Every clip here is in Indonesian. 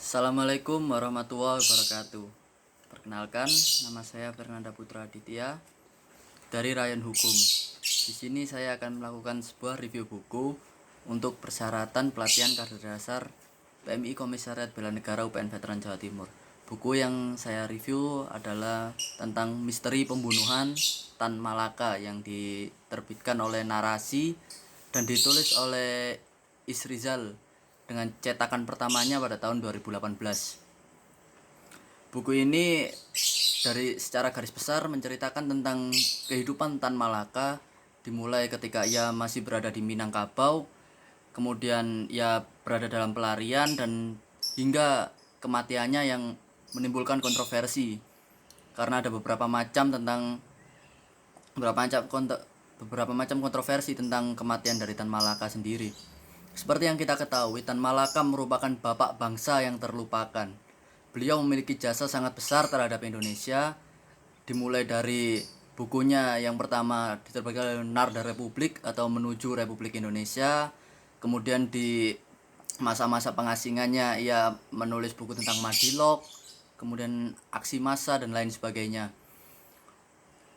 Assalamualaikum warahmatullahi wabarakatuh. Perkenalkan, nama saya Fernanda Putra Aditya dari Rayon Hukum. Di sini saya akan melakukan sebuah review buku untuk persyaratan pelatihan kader dasar PMI Komisariat Bela Negara UPN Veteran Jawa Timur. Buku yang saya review adalah tentang misteri pembunuhan Tan Malaka yang diterbitkan oleh Narasi dan ditulis oleh Isrizal dengan cetakan pertamanya pada tahun 2018. Buku ini dari secara garis besar menceritakan tentang kehidupan Tan Malaka, dimulai ketika ia masih berada di Minangkabau, kemudian ia berada dalam pelarian dan hingga kematiannya yang menimbulkan kontroversi karena ada beberapa macam kontroversi tentang kematian dari Tan Malaka sendiri. Seperti yang kita ketahui, Tan Malaka merupakan bapak bangsa yang terlupakan. Beliau memiliki jasa sangat besar terhadap Indonesia, dimulai dari bukunya yang pertama diterbitkan oleh Narda Republik atau Menuju Republik Indonesia. Kemudian di masa-masa pengasingannya ia menulis buku tentang Madilog, kemudian aksi massa dan lain sebagainya.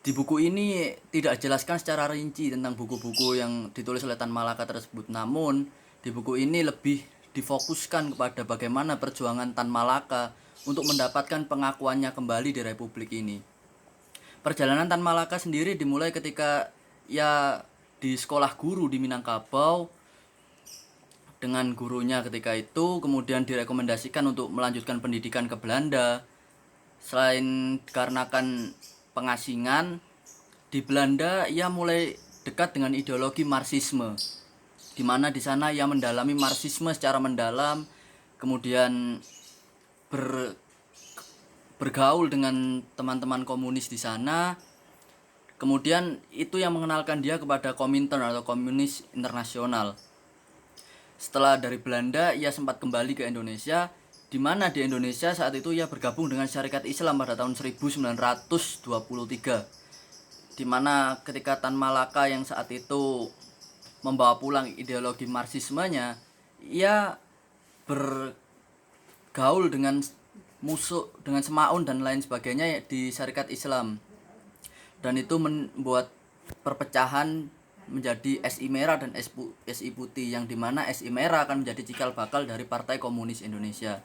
Di buku ini tidak dijelaskan secara rinci tentang buku-buku yang ditulis oleh Tan Malaka tersebut. Namun, di buku ini lebih difokuskan kepada bagaimana perjuangan Tan Malaka untuk mendapatkan pengakuannya kembali di Republik ini. Perjalanan Tan Malaka sendiri dimulai ketika ia di sekolah guru di Minangkabau dengan gurunya ketika itu, kemudian direkomendasikan untuk melanjutkan pendidikan ke Belanda. Selain dikarenakan pengasingan di Belanda, ia mulai dekat dengan ideologi Marxisme, di mana di sana ia mendalami Marxisme secara mendalam, kemudian bergaul dengan teman-teman komunis di sana. Kemudian itu yang mengenalkan dia kepada Komintern atau Komunis Internasional. Setelah dari Belanda, ia sempat kembali ke Indonesia, di mana di Indonesia saat itu ia bergabung dengan Syarikat Islam pada tahun 1923. Di mana ketika Tan Malaka yang saat itu membawa pulang ideologi Marxismenya, ia bergaul dengan musuh, dengan Semaun dan lain sebagainya di Syarikat Islam. Dan itu membuat perpecahan menjadi SI Merah dan SI Putih, yang dimana SI Merah akan menjadi cikal bakal dari Partai Komunis Indonesia.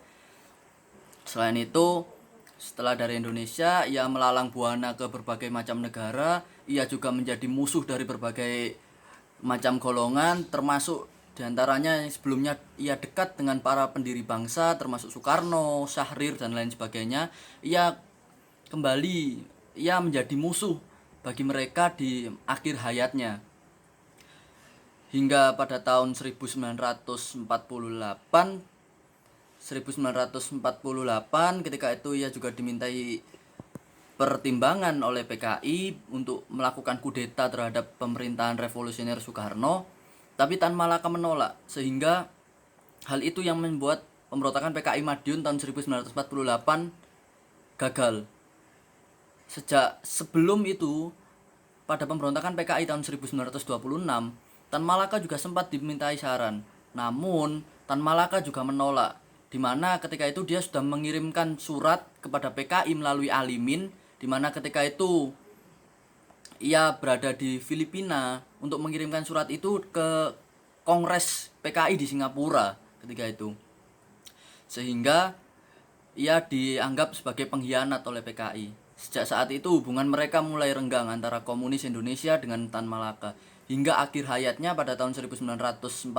Selain itu, setelah dari Indonesia, ia melalang buana ke berbagai macam negara. Ia juga menjadi musuh dari berbagai macam golongan, termasuk diantaranya yang sebelumnya ia dekat dengan para pendiri bangsa, termasuk Soekarno, Syahrir, dan lain sebagainya. Ia menjadi musuh bagi mereka di akhir hayatnya. Hingga pada tahun 1948 ketika itu ia juga dimintai pertimbangan oleh PKI untuk melakukan kudeta terhadap pemerintahan revolusioner Soekarno, tapi Tan Malaka menolak, sehingga hal itu yang membuat pemberontakan PKI Madiun tahun 1948 gagal. Sejak sebelum itu, pada pemberontakan PKI tahun 1926, Tan Malaka juga sempat dimintai saran. Namun, Tan Malaka juga menolak, di mana ketika itu dia sudah mengirimkan surat kepada PKI melalui Alimin, di mana ketika itu ia berada di Filipina untuk mengirimkan surat itu ke Kongres PKI di Singapura ketika itu. Sehingga ia dianggap sebagai pengkhianat oleh PKI. Sejak saat itu hubungan mereka mulai renggang antara komunis Indonesia dengan Tan Malaka. Hingga akhir hayatnya pada tahun 1949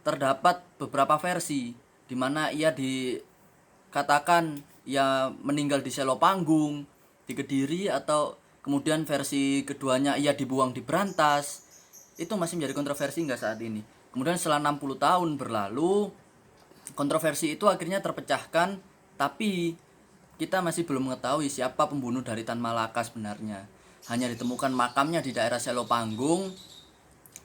terdapat beberapa versi di mana ia dikatakan ia meninggal di Selo Panggung, di Kediri, atau kemudian versi keduanya ia dibuang di Brantas. Itu masih menjadi kontroversi hingga saat ini. Kemudian setelah 60 tahun berlalu, kontroversi itu akhirnya terpecahkan, tapi kita masih belum mengetahui siapa pembunuh dari Tan Malaka sebenarnya. Hanya ditemukan makamnya di daerah Selo Panggung,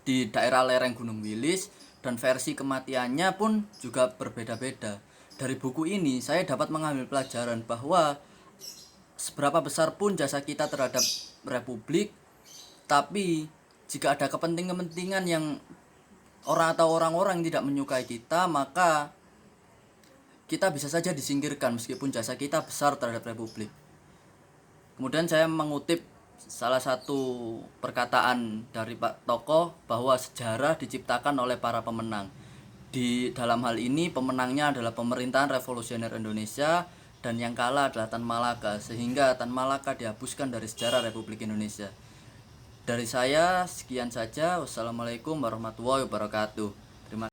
di daerah lereng Gunung Wilis, dan versi kematiannya pun juga berbeda-beda. Dari buku ini saya dapat mengambil pelajaran bahwa seberapa besar pun jasa kita terhadap Republik, tapi jika ada kepentingan-kepentingan yang orang-orang yang tidak menyukai kita, maka kita bisa saja disingkirkan meskipun jasa kita besar terhadap Republik. Kemudian saya mengutip salah satu perkataan dari Pak Tokoh bahwa sejarah diciptakan oleh para pemenang. Di dalam hal ini pemenangnya adalah pemerintahan revolusioner Indonesia dan yang kalah adalah Tan Malaka, sehingga Tan Malaka dihapuskan dari sejarah Republik Indonesia. Dari saya sekian saja. Wassalamualaikum warahmatullahi wabarakatuh.